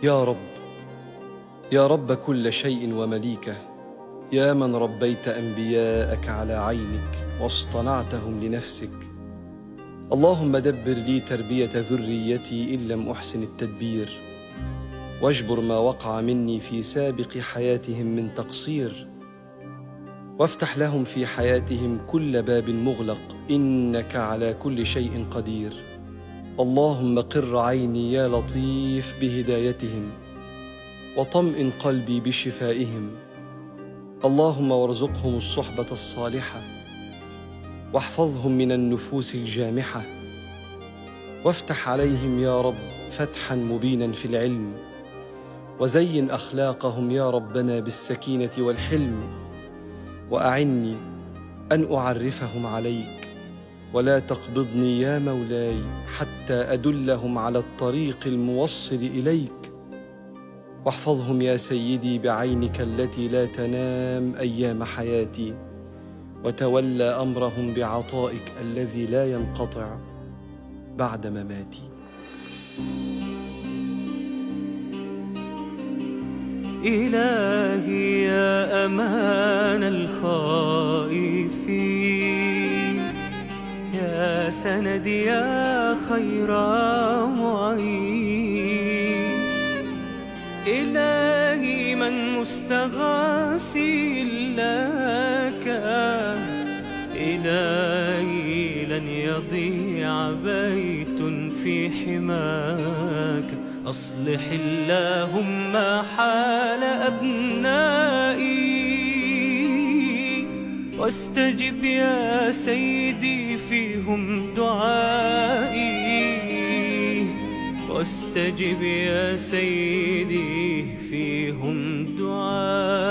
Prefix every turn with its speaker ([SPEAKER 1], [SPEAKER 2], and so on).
[SPEAKER 1] يا رب، يا رب كل شيء ومليكه، يا من ربيت أنبياءك على عينك واصطنعتهم لنفسك، اللهم دبر لي تربية ذريتي إن لم أحسن التدبير، واجبر ما وقع مني في سابق حياتهم من تقصير، وافتح لهم في حياتهم كل باب مغلق، إنك على كل شيء قدير. اللهم قر عيني يا لطيف بهدايتهم، وطمئن قلبي بشفائهم، اللهم وارزقهم الصحبة الصالحة، واحفظهم من النفوس الجامحة، وافتح عليهم يا رب فتحا مبينا في العلم، وزين أخلاقهم يا ربنا بالسكينة والحلم، وأعني أن أعرفهم عليك، ولا تقبضني يا مولاي حتى أدلهم على الطريق الموصل إليك، واحفظهم يا سيدي بعينك التي لا تنام أيام حياتي، وتولى أمرهم بعطائك الذي لا ينقطع بعد مماتي.
[SPEAKER 2] إلهي يا أمان الخائفين، يا سندي يا خير معين، إلهي من مستغاثي لك، إلهي لن يضيع بيت في حماك، أصلح اللهم حال أبنائي، واستجب يا سيدي فيهم دعائي، واستجب يا سيدي فيهم دعائي.